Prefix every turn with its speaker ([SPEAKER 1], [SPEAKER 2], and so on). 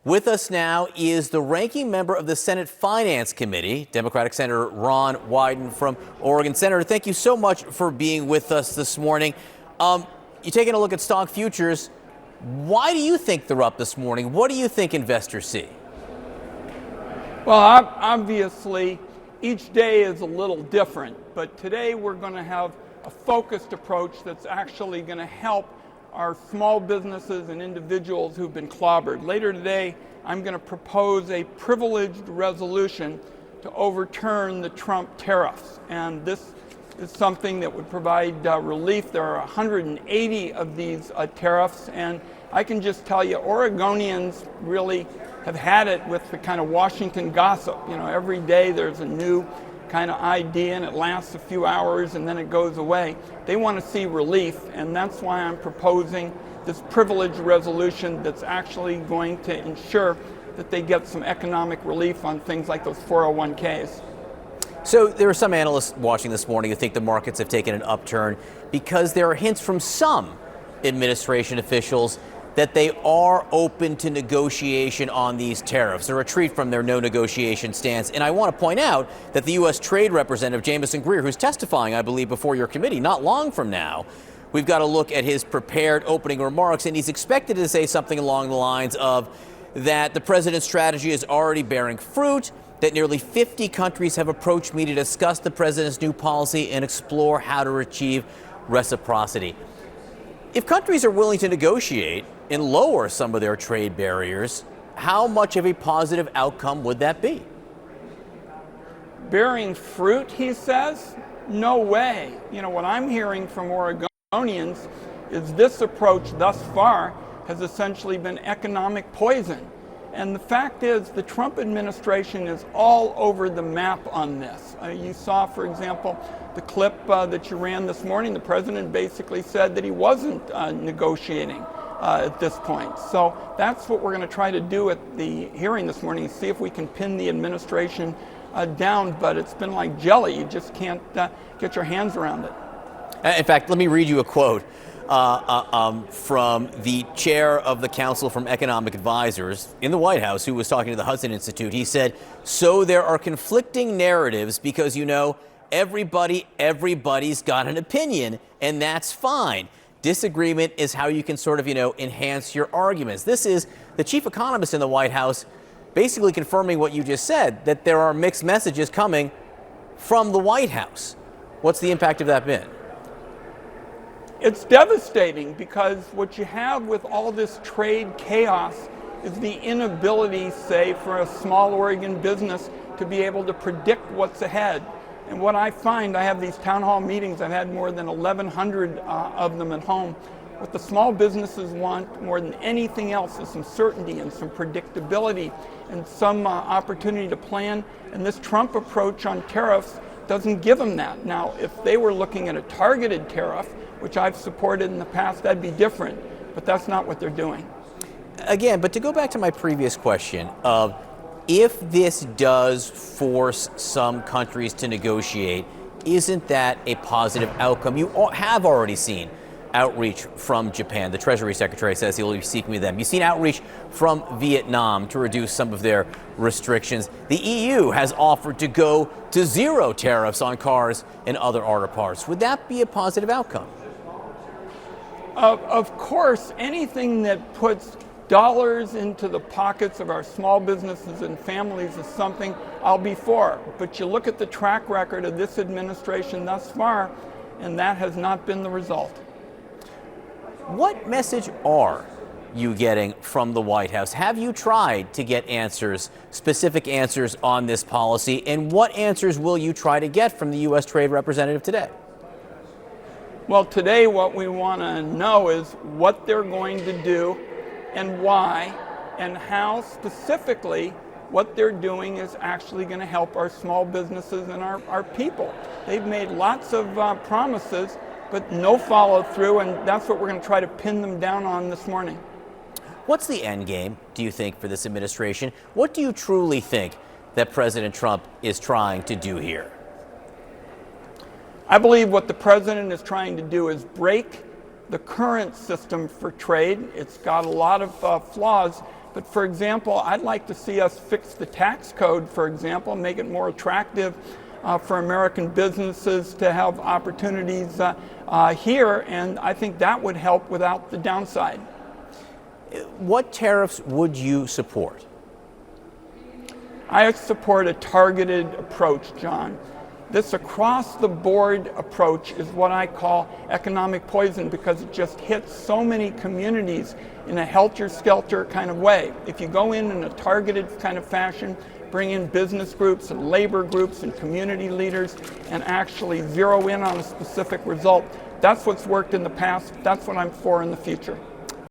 [SPEAKER 1] With us now is the ranking member of the Senate Finance Committee, Democratic Senator Ron Wyden from Oregon. Senator, thank you so much for being with us this morning. You're taking a look at stock futures. Why do you think they're up this morning? What do you think investors see?
[SPEAKER 2] Well, obviously, each day is a little different, but today we're going to have a focused approach that's actually going to help our small businesses and individuals who've been clobbered. Later today, I'm going to propose a privileged resolution to overturn the Trump tariffs. And this is something that would provide relief. There are 180 of these tariffs, and I can just tell you, Oregonians really have had it with the kind of Washington gossip. You know, every day there's a new kind of idea and it lasts a few hours and then it goes away. They want to see relief, and that's why I'm proposing this privileged resolution that's actually going to ensure that they get some economic relief on things like those 401ks.
[SPEAKER 1] So there are some analysts watching this morning who think the markets have taken an upturn because there are hints from some administration officials that they are open to negotiation on these tariffs, a retreat from their no negotiation stance. And I want to point out that the U.S. Trade Representative Jamieson Greer, who's testifying, I believe, before your committee not long from now, we've got to look at his prepared opening remarks, and he's expected to say something along the lines of that the president's strategy is already bearing fruit, that nearly 50 countries have approached me to discuss the president's new policy and explore how to achieve reciprocity. If countries are willing to negotiate and lower some of their trade barriers, how much of a positive outcome would that be?
[SPEAKER 2] Bearing fruit, he says? No way. You know, what I'm hearing from Oregonians is this approach thus far has essentially been economic poison. And the fact is, the Trump administration is all over the map on this. You saw, for example, the clip that you ran this morning. The president basically said that he wasn't negotiating at this point. So that's what we're going to try to do at the hearing this morning, see if we can pin the administration down. But it's been like jelly. You just can't get your hands around it.
[SPEAKER 1] In fact, let me read you a quote from the chair of the Council from Economic Advisors in the White House, who was talking to the Hudson Institute. He said, "So there are conflicting narratives because, you know, everybody's got an opinion, and that's fine. Disagreement is how you can sort of, enhance your arguments." This is the chief economist in the White House basically confirming what you just said, that there are mixed messages coming from the White House. What's the impact of that been?
[SPEAKER 2] It's devastating, because what you have with all this trade chaos is the inability, say, for a small Oregon business to be able to predict what's ahead. And what I find, I have these town hall meetings, I've had more than 1,100 of them at home. What the small businesses want more than anything else is some certainty and some predictability and some opportunity to plan. And this Trump approach on tariffs doesn't give them that. Now, if they were looking at a targeted tariff, which I've supported in the past, that'd be different. But that's not what they're doing.
[SPEAKER 1] Again, but to go back to my previous question of, if this does force some countries to negotiate, isn't that a positive outcome? You have already seen outreach from Japan. The Treasury Secretary says he'll be speaking with them. You've seen outreach from Vietnam to reduce some of their restrictions. The EU has offered to go to zero tariffs on cars and other auto parts. Would that be a positive outcome?
[SPEAKER 2] Of course, anything that puts dollars into the pockets of our small businesses and families is something I'll be for. But you look at the track record of this administration thus far, and that has not been the result.
[SPEAKER 1] What message are you getting from the White House? Have you tried to get answers, specific answers on this policy? And what answers will you try to get from the U.S. Trade Representative today?
[SPEAKER 2] Well, today what we want to know is what they're going to do and why, and how specifically what they're doing is actually going to help our small businesses and our people. They've made lots of promises, but no follow through, and that's what we're going to try to pin them down on this morning.
[SPEAKER 1] What's the end game, do you think, for this administration? What do you truly think that President Trump is trying to do here?
[SPEAKER 2] I believe what the president is trying to do is break the current system for trade. It's got a lot of flaws, But for example, I'd like to see us fix the tax code, for example, make it more attractive for American businesses to have opportunities here, and I think that would help without the downside.
[SPEAKER 1] What tariffs would you support?
[SPEAKER 2] I support a targeted approach, John. This across-the-board approach is what I call economic poison because it just hits so many communities in a helter-skelter kind of way. If you go in a targeted kind of fashion, bring in business groups and labor groups and community leaders and actually zero in on a specific result, that's what's worked in the past. That's what I'm for in the future.